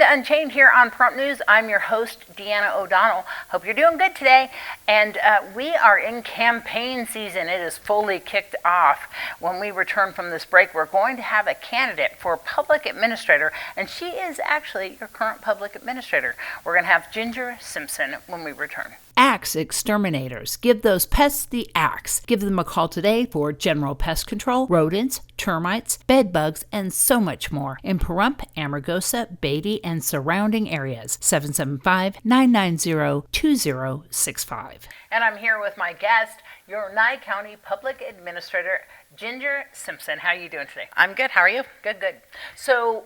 to Unchained here on Pahrump News. I'm your host, Deanna O'Donnell. Hope you're doing good today. And we are in campaign season. It is fully kicked off. When we return from this break, we're going to have a candidate for public administrator, and she is actually your current public administrator. We're going to have Ginger Simpson when we return. Axe exterminators. Give those pests the axe. Give them a call today for general pest control, rodents, termites, bed bugs, and so much more in Pahrump, Amargosa, Beatty, and surrounding areas. 775-990-2065. And I'm here with my guest, your Nye County Public Administrator, Ginger Simpson. How are you doing today? I'm good. How are you? Good, good. So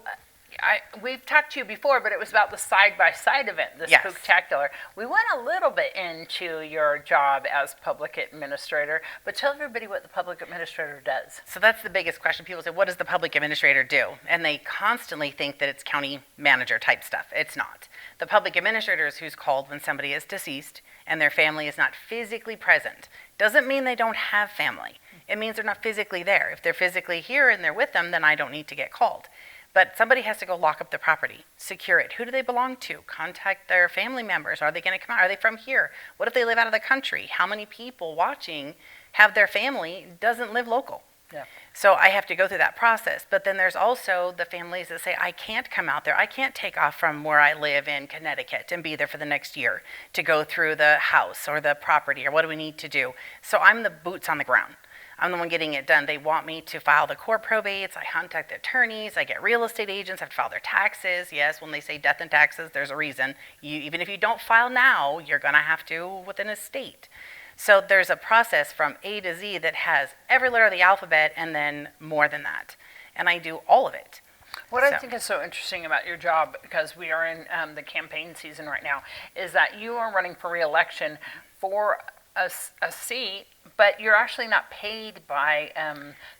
we've talked to you before, but it was about the side-by-side event, the Yes. Spooktacular. We went a little bit into your job as public administrator, but tell everybody what the public administrator does. So that's the biggest question. People say, what does the public administrator do? And they constantly think that it's county manager type stuff. It's not. The public administrator is who's called when somebody is deceased and their family is not physically present. Doesn't mean they don't have family. It means they're not physically there. If they're physically here and they're with them, then I don't need to get called. But somebody has to go lock up the property, secure it. Who do they belong to? Contact their family members. Are they going to come out? Are they from here? What if they live out of the country? How many people watching have their family doesn't live local? Yeah. So I have to go through that process. But then there's also the families that say, I can't come out there. I can't take off from where I live in Connecticut and be there for the next year to go through the house or the property or what do we need to do? So I'm the boots on the ground. I'm the one getting it done. They want me to file the court probates. I contact the attorneys. I get real estate agents. I have to file their taxes. Yes, when they say death and taxes, there's a reason. Even if you don't file now, you're going to have to with an estate. So there's a process from A to Z that has every letter of the alphabet and then more than that. And I do all of it. What I think is so interesting about your job, because we are in the campaign season right now, is that you are running for re-election for a seat, but you're actually not paid by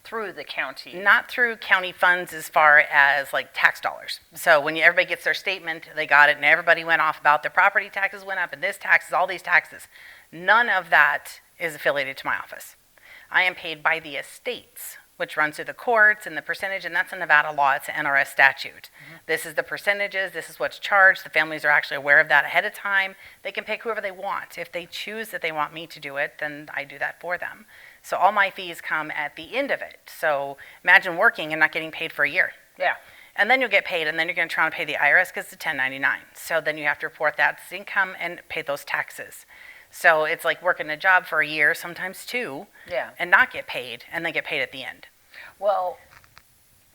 through the county. Not through county funds as far as like tax dollars. So when everybody gets their statement, they got it, and everybody went off about their property taxes went up, and this taxes, all these taxes. None of that is affiliated to my office. I am paid by the estates, which runs through the courts and the percentage, and that's a Nevada law. It's an NRS statute. Mm-hmm. This is the percentages. This is what's charged. The families are actually aware of that ahead of time. They can pick whoever they want. If they choose that they want me to do it, then I do that for them. So all my fees come at the end of it. So imagine working and not getting paid for a year. Yeah. And then you'll get paid, and then you're going to try to pay the IRS because it's a 1099. So then you have to report that as income and pay those taxes. So it's like working a job for a year, sometimes two, Yeah. and not get paid, and then get paid at the end. Well,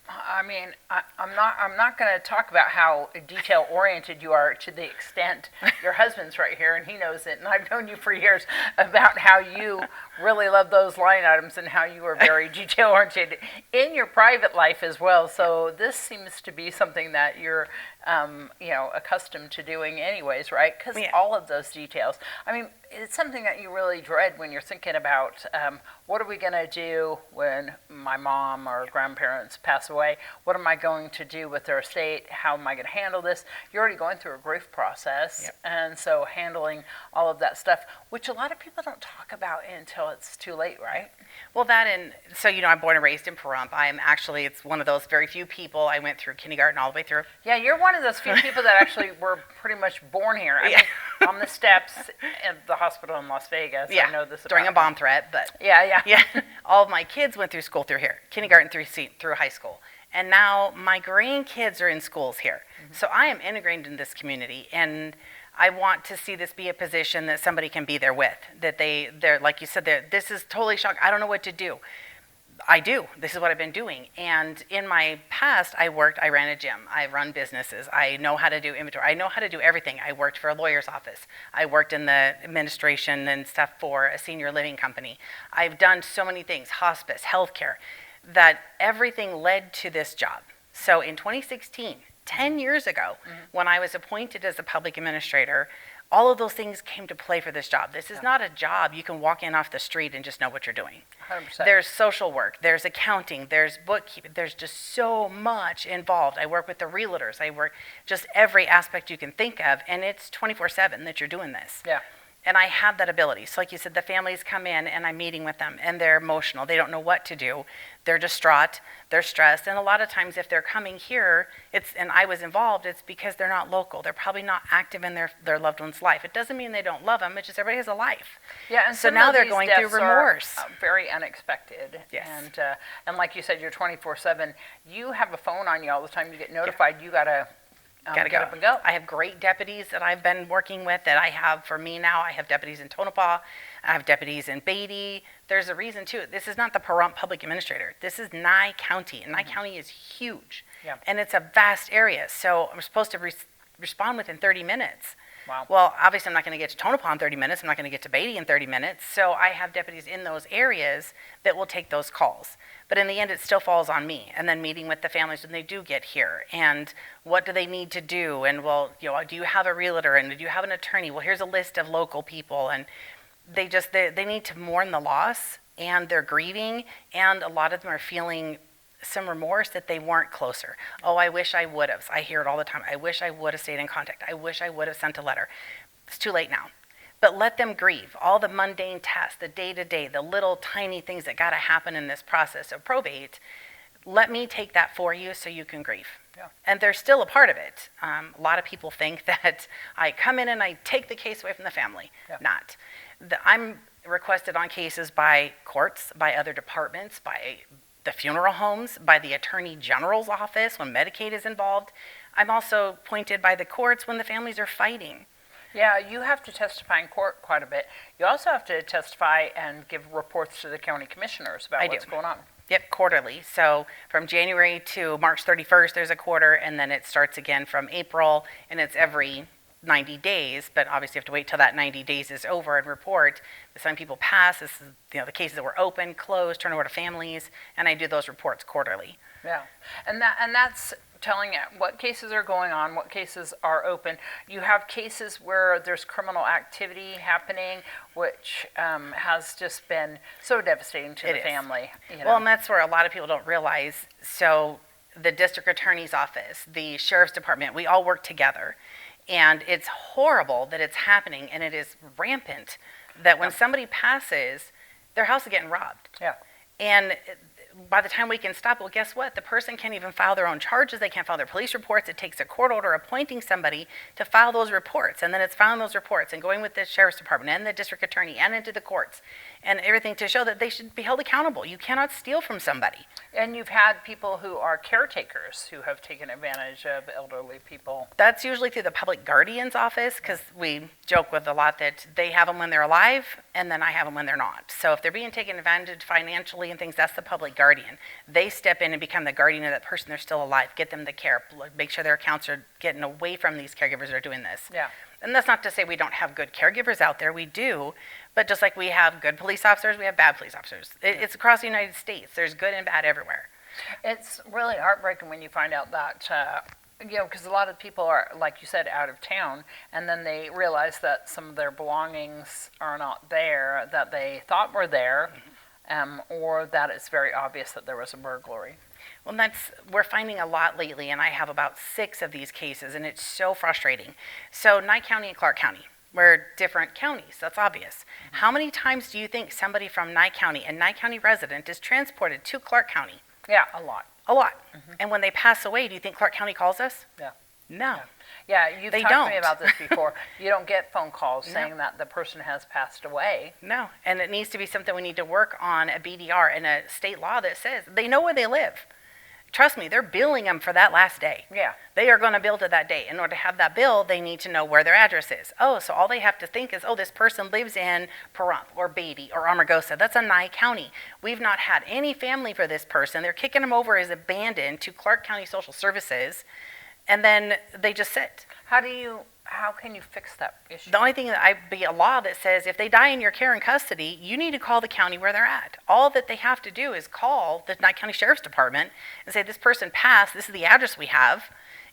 I mean, I'm not going to talk about how detail oriented you are to the extent your husband's right here and he knows it, and I've known you for years about how you really love those line items and how you are very detail oriented in your private life as well. So this seems to be something that you're accustomed to doing anyways, right? Because all of those details. I mean, it's something that you really dread when you're thinking about what are we going to do when my mom or grandparents pass away? What am I going to do with their estate? How am I going to handle this? You're already going through a grief process, Yep. and so handling all of that stuff, which a lot of people don't talk about until it's too late, right? Well, so I'm born and raised in Pahrump. It's one of those very few people. I went through kindergarten all the way through. Yeah, you're one of those few people that actually were pretty much born here. I mean, on the steps at the hospital in Las Vegas. Yeah, I know this during a bomb threat, but yeah. All of my kids went through school through here, kindergarten through high school, and now my grandkids are in schools here. Mm-hmm. So I am integrated in this community, and I want to see this be a position that somebody can be there with. That they're like you said, this is totally shocking. I don't know what to do. I do. This is what I've been doing. And in my past, I ran a gym. I run businesses. I know how to do inventory. I know how to do everything. I worked for a lawyer's office. I worked in the administration and stuff for a senior living company. I've done so many things, hospice, healthcare, that everything led to this job. So in 2016, 10 years ago, when I was appointed as a public administrator, all of those things came to play for this job. This is not a job you can walk in off the street and just know what you're doing. 100%. There's social work, there's accounting, there's bookkeeping, there's just so much involved. I work with the realtors, I work just every aspect you can think of, and it's 24/7 that you're doing this. Yeah. And I have that ability. So like you said, the families come in and I'm meeting with them and they're emotional. They don't know what to do. They're distraught. They're stressed. And a lot of times if they're coming here, and I was involved, it's because they're not local. They're probably not active in their loved one's life. It doesn't mean they don't love them. It's just everybody has a life. Yeah, and so some now of they're these going deaths through remorse. Are, very unexpected. Yes. And like you said, you're 24/7. You have a phone on you all the time. You get notified. Yeah. You gotta Gotta get go. up and go. I have great deputies that I've been working with that I have for me now. I have deputies in Tonopah. I have deputies in Beatty. There's a reason, too. This is not the Pahrump Public Administrator. This is Nye County. And Nye County is huge. Yeah. And it's a vast area. So I'm supposed to respond within 30 minutes. Wow. Well, obviously, I'm not going to get to Tonopah in 30 minutes. I'm not going to get to Beatty in 30 minutes. So I have deputies in those areas that will take those calls. But in the end, it still falls on me. And then meeting with the families when they do get here. And what do they need to do? And, well, do you have a realtor? And do you have an attorney? Well, here's a list of local people. And they need to mourn the loss. And they're grieving. And a lot of them are feeling some remorse that they weren't closer. Oh, I wish I would have. I hear it all the time. I wish I would have stayed in contact. I wish I would have sent a letter. It's too late now. But let them grieve. All the mundane tasks, the day-to-day, the little tiny things that got to happen in this process of probate, let me take that for you so you can grieve. Yeah. And they're still a part of it. A lot of people think that I come in and I take the case away from the family. Yeah. Not. I'm requested on cases by courts, by other departments, by the funeral homes, by the Attorney General's office when Medicaid is involved. I'm also appointed by the courts when the families are fighting. Yeah, you have to testify in court quite a bit. You also have to testify and give reports to the county commissioners about what's going on. Yep, quarterly. So from January to March 31st, there's a quarter, and then it starts again from April, and it's every 90 days, but obviously you have to wait till that 90 days is over and report. Some people pass. This is, the cases that were open, closed, turn over to families, and I do those reports quarterly. Yeah, and that's telling it what cases are going on, what cases are open. You have cases where there's criminal activity happening, which has just been so devastating to the family. Well, and that's where a lot of people don't realize. So the district attorney's office, the sheriff's department, we all work together. And it's horrible that it's happening, and it is rampant that when somebody passes, their house is getting robbed. Yeah. And by the time we can stop, well, guess what? The person can't even file their own charges. They can't file their police reports. It takes a court order appointing somebody to file those reports. And then it's filing those reports and going with the sheriff's department and the district attorney and into the courts and everything to show that they should be held accountable. You cannot steal from somebody. And you've had people who are caretakers who have taken advantage of elderly people. That's usually through the public guardian's office, because we joke with a lot that they have them when they're alive and then I have them when they're not. So if they're being taken advantage of financially and things, that's the public guardian. They step in and become the guardian of that person. They're still alive. Get them the care. Make sure their accounts are getting away from these caregivers that are doing this. Yeah. And that's not to say we don't have good caregivers out there. We do. But just like we have good police officers, we have bad police officers. It's across the United States. There's good and bad everywhere. It's really heartbreaking when you find out that, because a lot of people are, like you said, out of town, and then they realize that some of their belongings are not there that they thought were there, or that it's very obvious that there was a burglary. Well, we're finding a lot lately, and I have about 6 of these cases, and it's so frustrating. So Nye County and Clark County, we're different counties. That's obvious. Mm-hmm. How many times do you think somebody from Nye County, a Nye County resident, is transported to Clark County? Yeah, a lot. A lot. Mm-hmm. And when they pass away, do you think Clark County calls us? Yeah. No. Yeah, you've They talked don't. to me about this before. You don't get phone calls No. saying that the person has passed away. No. And it needs to be something we need to work on, a BDR and a state law that says they know where they live. Trust me, they're billing them for that last day. Yeah. They are going to bill to that day. In order to have that bill, they need to know where their address is. Oh, so all they have to think is, oh, this person lives in Pahrump or Beatty or Amargosa. That's a Nye County. We've not had any family for this person. They're kicking them over as abandoned to Clark County Social Services, and then they just sit. How can you fix that issue? The only thing that be a law that says if they die in your care and custody, you need to call the county where they're at. All that they have to do is call the Nye County Sheriff's Department and say, this person passed, this is the address we have,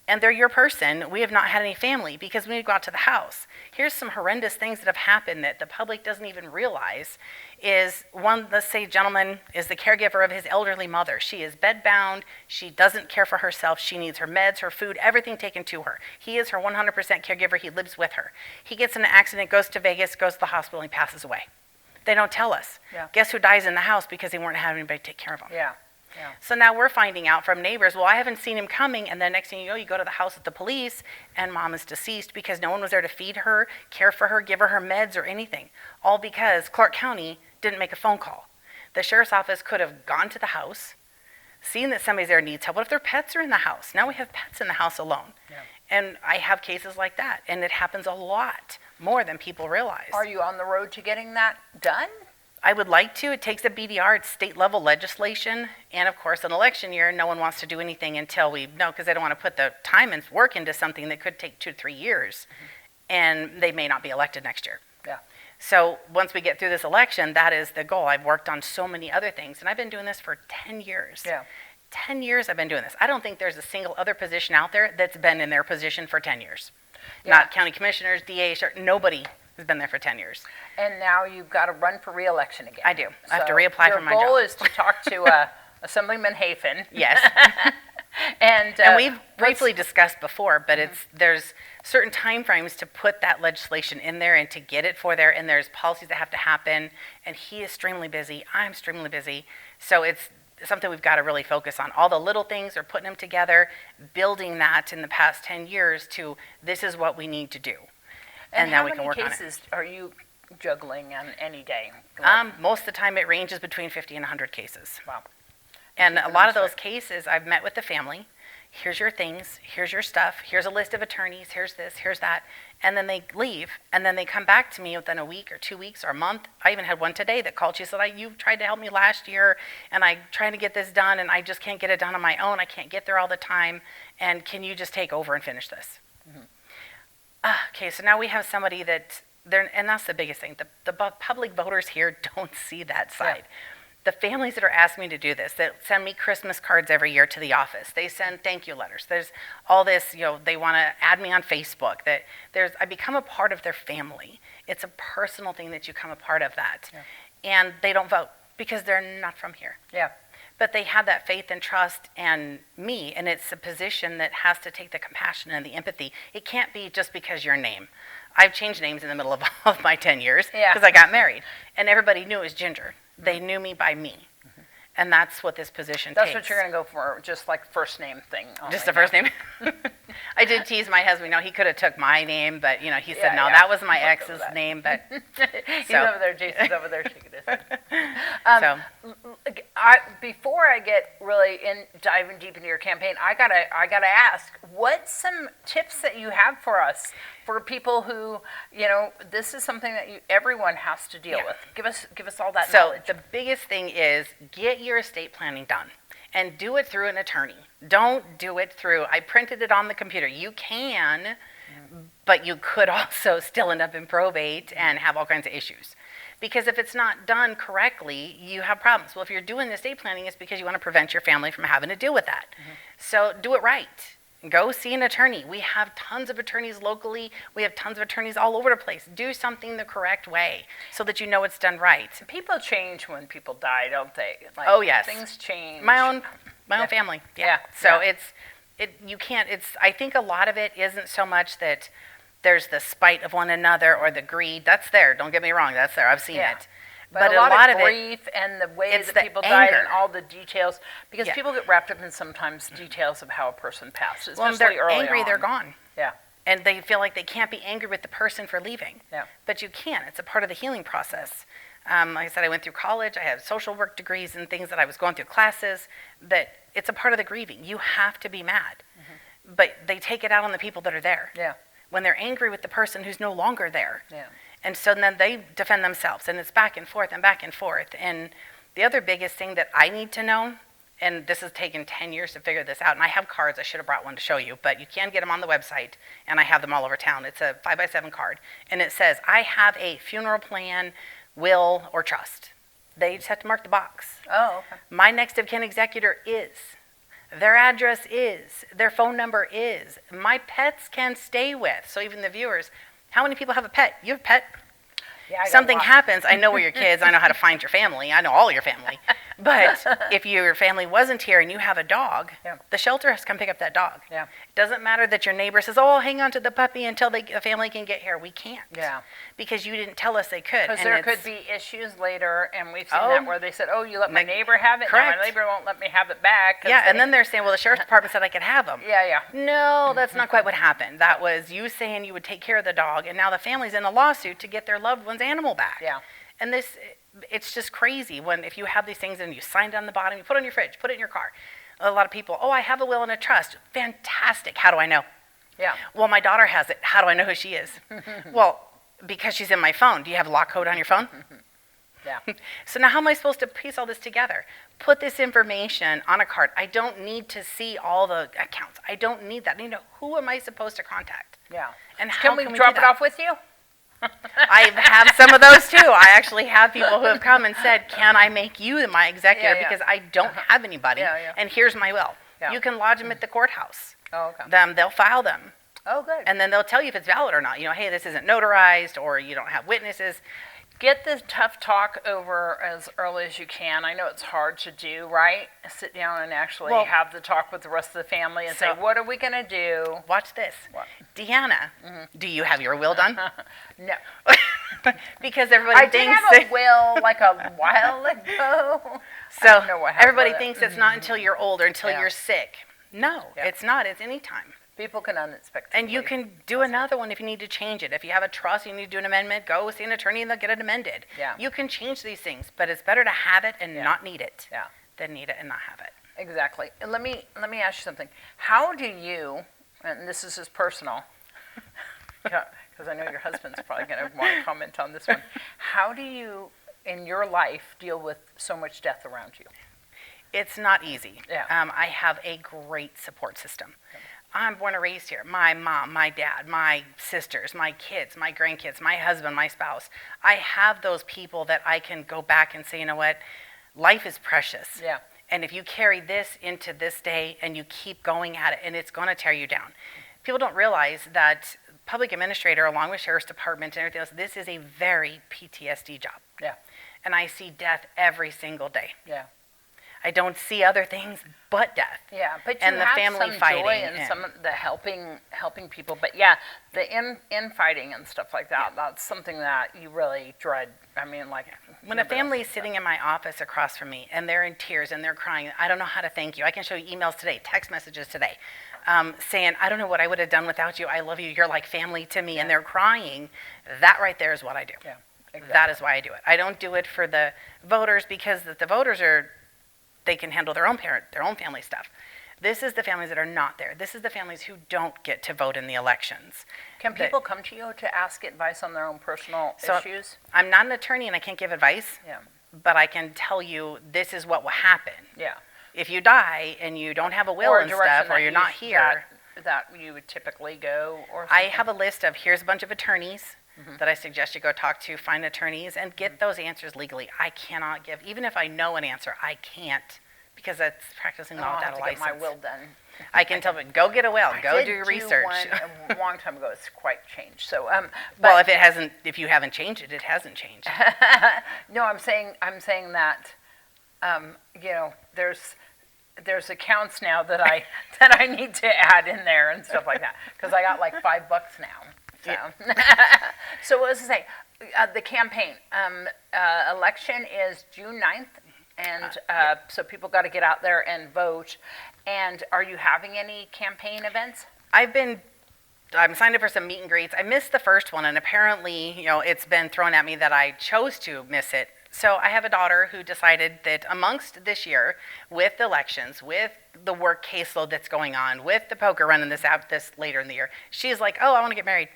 and they're your person. We have not had any family because when we go out to the house, here's some horrendous things that have happened that the public doesn't even realize. Is one, let's say, gentleman is the caregiver of his elderly mother. She is bedbound. She doesn't care for herself. She needs her meds, her food, everything taken to her. He is her 100% caregiver. He lives with her. He gets in an accident, goes to Vegas, goes to the hospital, and he passes away. They don't tell us. Yeah. Guess who dies in the house because they weren't having anybody take care of him? Yeah. Yeah. So now we're finding out from neighbors, well, I haven't seen him coming, and then next thing you know, you go to the house with the police, and mom is deceased because no one was there to feed her, care for her, give her meds or anything, all because Clark County didn't make a phone call. The sheriff's office could have gone to the house, seen that somebody there needs help. What if their pets are in the house? Now we have pets in the house alone. Yeah. And I have cases like that, and it happens a lot more than people realize. Are you on the road to getting that done? I would like to. It takes a BDR. It's state-level legislation. And, of course, an election year, no one wants to do anything until we know, because they don't want to put the time and work into something that could take 2 to 3 years, and they may not be elected next year. Yeah. So once we get through this election, that is the goal. I've worked on so many other things, and I've been doing this for 10 years. Yeah. 10 years I've been doing this. I don't think there's a single other position out there that's been in their position for 10 years. Yeah. Not county commissioners, DA, nobody has been there for 10 years. And now you've got to run for re-election again. I do. I have to reapply for my Your goal job. is to talk to Assemblyman Hafen. Yes. And we've briefly discussed before, but there's certain time frames to put that legislation in there and to get it for there, and there's policies that have to happen, and he is extremely busy, I'm extremely busy, so it's something we've got to really focus on. All the little things are putting them together, building that in the past 10 years to this is what we need to do. And now we can work on it. How many cases are you juggling on any day? Most of the time it ranges between 50 and 100 cases. Wow. And a lot of those cases, I've met with the family. Here's your things. Here's your stuff. Here's a list of attorneys. Here's this. Here's that. And then they leave. And then they come back to me within a week or 2 weeks or a month. I even had one today that called. She said, you tried to help me last year, and I'm trying to get this done, and I just can't get it done on my own. I can't get there all the time. And can you just take over and finish this? Mm-hmm. Okay, so now we have somebody that, and that's the biggest thing. The public voters here don't see that side. Yeah. The families that are asking me to do this, that send me Christmas cards every year to the office. They send thank you letters. There's all this, they want to add me on Facebook. I become a part of their family. It's a personal thing that you become a part of that. Yeah. And they don't vote because they're not from here. Yeah. But they have that faith and trust in me, and it's a position that has to take the compassion and the empathy. It can't be just because your name. I've changed names in the middle of my 10 years because I got married, and everybody knew it was Ginger. They knew me by me, and that's what this position takes. That's what you're going to go for, just like first name thing. Just the first name? I did tease my husband. He could have took my name, but he said, no, that was my ex's name. But He's over there, Jason's over there shaking his head. Before I get really diving deep into your campaign, I gotta ask, what's some tips that you have for us, for people who, this is something that everyone has to deal with. Give us all that knowledge. So the biggest thing is get your estate planning done. And do it through an attorney. Don't do it through, I printed it on the computer. You can, but you could also still end up in probate and have all kinds of issues. Because if it's not done correctly, you have problems. Well, if you're doing estate planning, it's because you want to prevent your family from having to deal with that. Mm-hmm. So do it right. Go see an attorney. We have tons of attorneys locally. We have tons of attorneys all over the place. Do something the correct way so that you know it's done right. People change when people die, don't they? Oh, yes. Things change. My own family. Yeah. So I think a lot of it isn't so much that there's the spite of one another or the greed. That's there. Don't get me wrong. That's there. I've seen it. But a lot of grief and the way that people died and all the details, because people get wrapped up in sometimes details of how a person passed, especially when they're angry, on. They're gone. Yeah. And they feel like they can't be angry with the person for leaving. Yeah. But you can. It's a part of the healing process. Like I said, I went through college. I have social work degrees and things that I was going through classes. That it's a part of the grieving. You have to be mad. Mm-hmm. But they take it out on the people that are there. Yeah. When they're angry with the person who's no longer there. Yeah. And so then they defend themselves, and it's back and forth and back and forth. And the other biggest thing that I need to know, and this has taken 10 years to figure this out, and I have cards, I should have brought one to show you, but you can get them on the website, and I have them all over town. It's a 5x7 card, and it says, I have a funeral plan, will, or trust. They just have to mark the box. Oh, okay. My next of kin executor is. their address is, their phone number is, my pets can stay with. So even the viewers, how many people have a pet? You have a pet? Yeah, I got Something lost. happens, I know where your kids, I know how to find your family, I know all your family. But if your family wasn't here and you have a dog, Yeah. the shelter has to come pick up that dog. Yeah. It doesn't matter that your neighbor says, oh, hang on to the puppy until the family can get here. We can't. Yeah. Because you didn't tell us they could. Because And there it's- could be issues later, and we've seen Oh. that where they said, oh, you let my neighbor have it, now Correct. my neighbor won't let me have it back. 'cause Yeah, and they- then they're saying, well, the sheriff's department said I could have them. Yeah, yeah. No, that's not quite what happened. That was you saying you would take care of the dog, and now the family's in a lawsuit to get their loved one's animal back. Yeah. And it's just crazy when if you have these things and you sign down the bottom, you put it on your fridge, put it in your car. A lot of people, oh, I have a will and a trust. Fantastic. How do I know? Yeah. Well, my daughter has it. How do I know who she is? Well, because she's in my phone. Do you have a lock code on your phone? Yeah. So now how am I supposed to piece all this together? Put this information on a card. I don't need to see all the accounts. I don't need that. I need to know who am I supposed to contact? Yeah. And how Can we do drop it that? off with you? I have some of those too. I actually have people who have come and said, can I make you my executor Yeah, yeah. because I don't have anybody Yeah, yeah. and here's my will. Yeah. You can lodge them at the courthouse. Oh, okay. They'll file them. Oh, good. And then they'll tell you if it's valid or not. You know, hey, this isn't notarized or you don't have witnesses. Get the tough talk over as early as you can. I know it's hard to do, right? Sit down and actually Well, have the talk with the rest of the family and say, so- what are we going to do? Watch this. What? Deanna, do you have your will done? No. Because everybody I did thinks have a that, will like a while ago. so I don't know what happened everybody with it. thinks it's not until you're older, until Yeah. you're sick. No, Yeah. it's not. It's any time. People can unexpectedly. And you can do another one if you need to change it. If you have a trust, you need to do an amendment, go see an attorney and they'll get it amended. Yeah. You can change these things, but it's better to have it and Yeah. not need it Yeah. than need it and not have it. Exactly. And let me ask you something. How do you, and this is just personal, because I know your husband's probably going to want to comment on this one. How do you, in your life, deal with so much death around you? It's not easy. Yeah. I have a great support system. I'm born and raised here. My mom, my dad, my sisters, my kids, my grandkids, my husband, my spouse. I have those people that I can go back and say, you know what, life is precious. Yeah. And if you carry this into this day and you keep going at it, and it's going to tear you down. People don't realize that public administrator, along with sheriff's department and everything else, this is a very PTSD job. Yeah. And I see death every single day. Yeah. I don't see other things but death. Yeah, but you And the have family some fighting joy and and- some of the helping people. But yeah, the infighting and stuff like that, that's something that you really dread. I mean, like When a nobody family else is sitting in my office across from me and they're in tears and they're crying, I don't know how to thank you. I can show you emails today, text messages today, saying, I don't know what I would have done without you. I love you. You're like family to me. And they're crying. That right there is what I do. Yeah, exactly. That is why I do it. I don't do it for the voters because the voters they can handle their own family stuff. This is the families that are not there. This is the families who don't get to vote in the elections. Can people come to you to ask advice on their own personal So- issues? I'm not an attorney and I can't give advice, Yeah, but I can tell you this is what will happen. yeah. If you die and you don't have a will Or a and direction stuff, or that you're you- not here, that you would typically go, or I something? have a list of here's a bunch of attorneys that I suggest you go talk to, find attorneys, and get those answers legally. I cannot give, even if I know an answer, I can't because that's practicing law I'll without have a to license. get my will done. I can tell them, go get a will, go Did do research. one a long time ago. It's quite changed. So, Well, if you haven't changed it, it hasn't changed. no, I'm saying that, you know, there's accounts now that I need to add in there and stuff like that because I got like $5 now. So, so what was I saying? The campaign election is June 9th, and so people got to get out there and vote. And are you having any campaign events? I'm signed up for some meet and greets. I missed the first one, and apparently, it's been thrown at me that I chose to miss it. So I have a daughter who decided that amongst this year, with the elections, with the work caseload that's going on, with the poker running this later in the year, she's like, oh, I want to get married.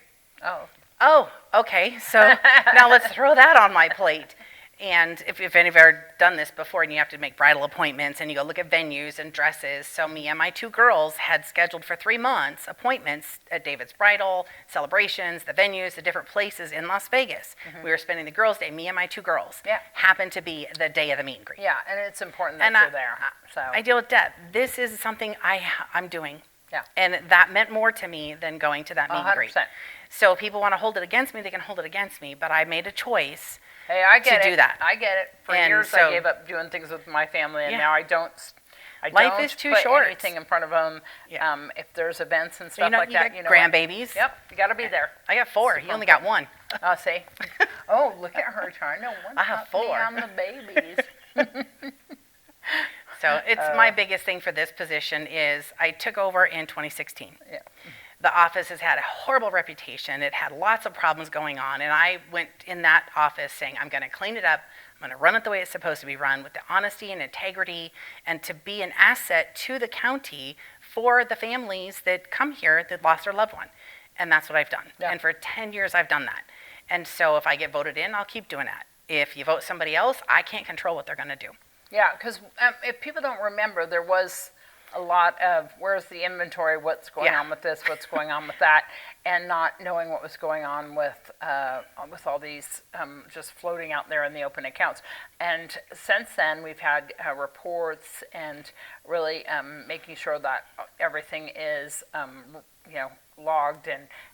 Oh, Oh, okay. So now let's throw that on my plate. And if any of you have ever done this before and you have to make bridal appointments and you go look at venues and dresses. So me and my 2 girls had scheduled for 3 months appointments at David's bridal, celebrations, the venues, the different places in Las Vegas. We were spending the girls' day, me and my 2 girls. Yeah. Happened to be the day of the meet and greet. Yeah, and it's important that And you're there. So I deal with debt. This is something I'm doing. Yeah. And that meant more to me than going to that meet and greet. 100%. So if people want to hold it against me, they can hold it against me. But I made a choice. Hey, I get to it. do that. I get it. For And years, so- I gave up doing things with my family, and Yeah. now I don't. I Life don't is too put short. anything in front of them. Yeah. If there's events and So, stuff like you that, got you know. what? grandbabies. Yep, you got to be there. I got 4. He only got 1. I'll see. Oh, look at her trying to one I have 4. on the babies. So it's my biggest thing for this position is I took over in 2016. Yeah. The office has had a horrible reputation. It had lots of problems going on. And I went in that office saying, I'm going to clean it up. I'm going to run it the way it's supposed to be run with the honesty and integrity and to be an asset to the county for the families that come here that lost their loved one. And that's what I've done. Yeah. And for 10 years, I've done that. And so if I get voted in, I'll keep doing that. If you vote somebody else, I can't control what they're going to do. Yeah, because if people don't remember, there was a lot of where's the inventory, what's going on with this, what's going on with that, and not knowing what was going on with all these just floating out there in the open accounts. And since then, we've had reports and really making sure that everything is logged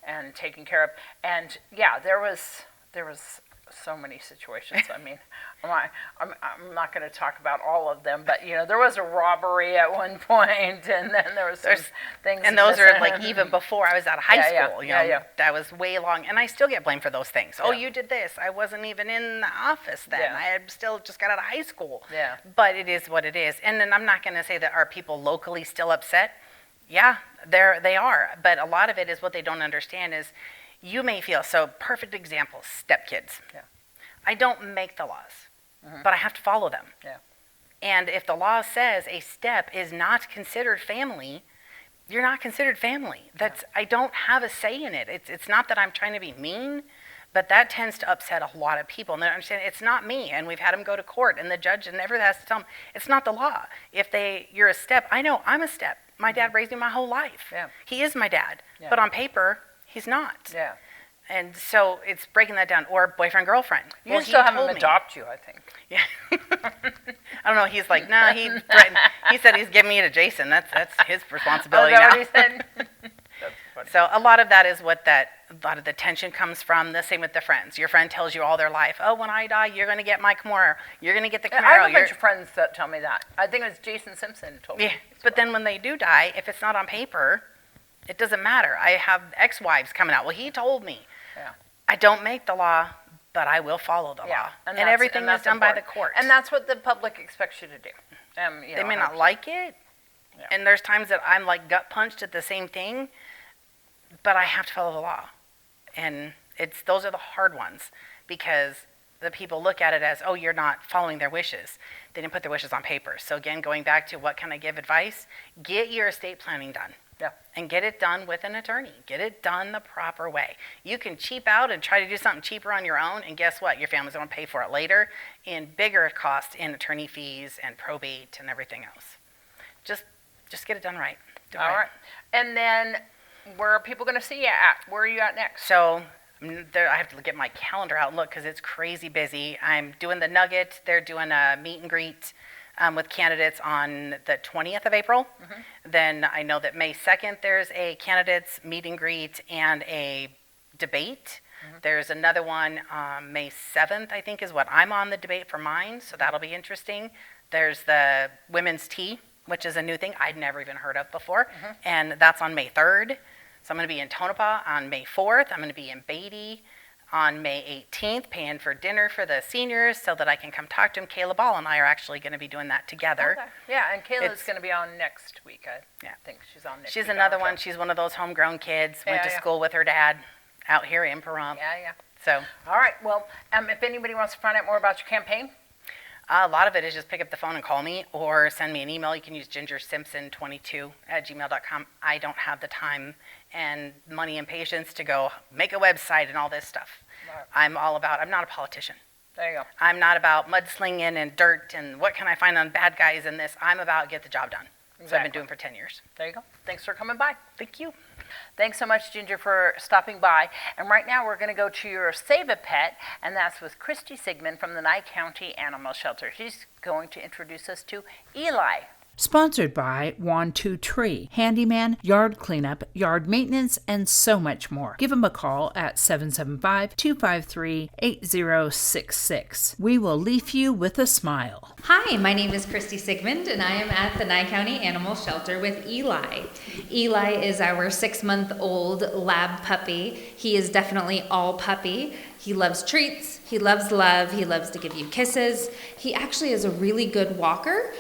and taken care of. And yeah, there was so many situations. I mean, I'm not going to talk about all of them, but there was a robbery at one point, and then there was some things. And those are like even before I was out of high school. Yeah. That was way long, and I still get blamed for those things. Oh, Yeah. you did this. I wasn't even in the office then. Yeah. I had still just got out of high school. Yeah. But it is what it is. And then I'm not going to say that are people locally still upset. Yeah, they are. But a lot of it is what they don't understand is you may feel, so perfect example, stepkids. Yeah. I don't make the laws, but I have to follow them. Yeah. And if the law says a step is not considered family, you're not considered family. I don't have a say in it. It's not that I'm trying to be mean, but that tends to upset a lot of people. And they understand it's not me. And we've had them go to court, and the judge and everything has to tell them it's not the law. If you're a step, I know I'm a step. My dad raised me my whole life. Yeah. He is my dad, Yeah. but on paper, he's not. Yeah. And so it's breaking that down. Or boyfriend, girlfriend. You Well, still he have him told me. adopt you, I think. Yeah. I don't know. He's like, no, he threatened. He said he's giving me to Jason. That's his responsibility Oh, is that now. what he said? That's funny. So a lot of that is a lot of the tension comes from. The same with the friends. Your friend tells you all their life, oh, when I die, you're going to get my Camaro. You're going to get the Camaro. I have a bunch of friends that tell me that. I think it was Jason Simpson who told me. Yeah. But then when they do die, if it's not on paper, it doesn't matter. I have ex-wives coming out. Well, he told me. Yeah. I don't make the law, but I will follow the law. And everything is done by the court. And that's what the public expects you to do. They may not like it, Yeah. and there's times that I'm like gut punched at the same thing, but I have to follow the law. And those are the hard ones because the people look at it as, oh, you're not following their wishes. They didn't put their wishes on paper. So again, going back to what can I give advice, get your estate planning done. Yeah. And get it done with an attorney. Get it done the proper way. You can cheap out and try to do something cheaper on your own, and guess what? Your family's going to pay for it later in bigger costs in attorney fees and probate and everything else. Just get it done right. Do it All right. And then where are people going to see you at? Where are you at next? So I have to get my calendar out and look because it's crazy busy. I'm doing the Nugget. They're doing a meet and greet with candidates on the 20th of April. Then I know that May 2nd there's a candidates meet and greet and a debate. There's another one May 7th, I think, is what I'm on the debate for mine, so that'll be interesting. There's the women's tea, which is a new thing I'd never even heard of before, and that's on May 3rd. So I'm going to be in Tonopah on May 4th. I'm going to be in Beatty on May 18th, paying for dinner for the seniors so that I can come talk to them. Kayla Ball and I are actually going to be doing that together. Okay. Yeah, and Kayla's It's- going to be on next week. I Yeah. think she's on next She's week. another I'm one. sure. She's one of those homegrown kids. Went to Yeah. school with her dad out here in Pahrump. Yeah. So All right. Well, if anybody wants to find out more about your campaign, a lot of it is just pick up the phone and call me or send me an email. You can use gingersimpson22@gmail.com. I don't have the time and money and patience to go make a website and all this stuff. Right. I'm not a politician. There you go. I'm not about mudslinging and dirt and what can I find on bad guys in this. I'm about get the job done. So I've Exactly. been doing for 10 years. There you go. Thanks for coming by. Thank you. Thanks so much, Ginger, for stopping by. And right now we're going to go to your Save a Pet, and that's with Christy Sigmund from the Nye County Animal Shelter. She's going to introduce us to Eli. Sponsored by Want to Tree, handyman, yard cleanup, yard maintenance, and so much more. Give them a call at 775-253-8066. We will leave you with a smile. Hi, my name is Christy Sigmund, and I am at the Nye County Animal Shelter with Eli. Eli is our 6-month-old lab puppy. He is definitely all puppy. He loves treats, he loves love, he loves to give you kisses. He actually is a really good walker.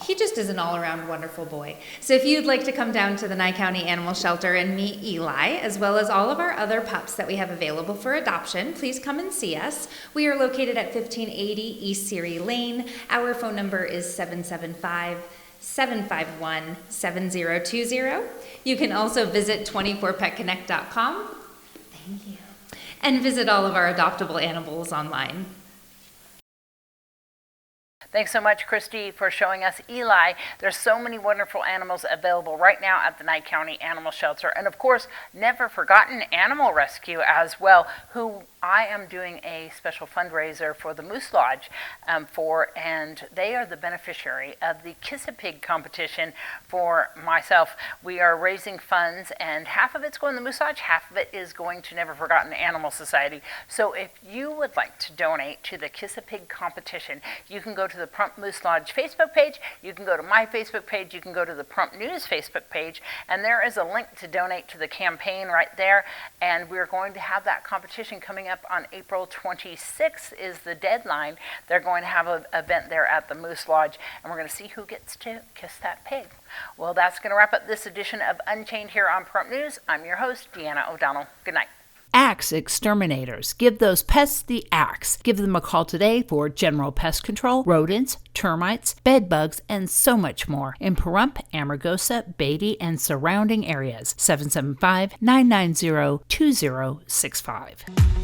He just is an all-around wonderful boy. So if you'd like to come down to the Nye County Animal Shelter and meet Eli, as well as all of our other pups that we have available for adoption, please come and see us. We are located at 1580 East Seary Lane. Our phone number is 775-751-7020. You can also visit 24petconnect.com. Thank you. And visit all of our adoptable animals online. Thanks so much, Christy, for showing us Eli. There's so many wonderful animals available right now at the Nye County Animal Shelter. And of course, never forgotten Animal Rescue as well, who I am doing a special fundraiser for the Moose Lodge and they are the beneficiary of the Kiss-A-Pig competition for myself. We are raising funds, and half of it's going to the Moose Lodge, half of it is going to Never Forgotten Animal Society. So if you would like to donate to the Kiss-A-Pig competition, you can go to the Pahrump Moose Lodge Facebook page, you can go to my Facebook page, you can go to the Pahrump News Facebook page, and there is a link to donate to the campaign right there. And we're going to have that competition coming up on April 26th is the deadline. They're going to have an event there at the Moose Lodge, and we're going to see who gets to kiss that pig. Well, that's going to wrap up this edition of Unchained here on Pahrump News. I'm your host, Deanna O'Donnell. Good night. Axe Exterminators. Give those pests the axe. Give them a call today for general pest control, rodents, termites, bed bugs, and so much more in Pahrump, Amargosa, Beatty, and surrounding areas. 775-990-2065.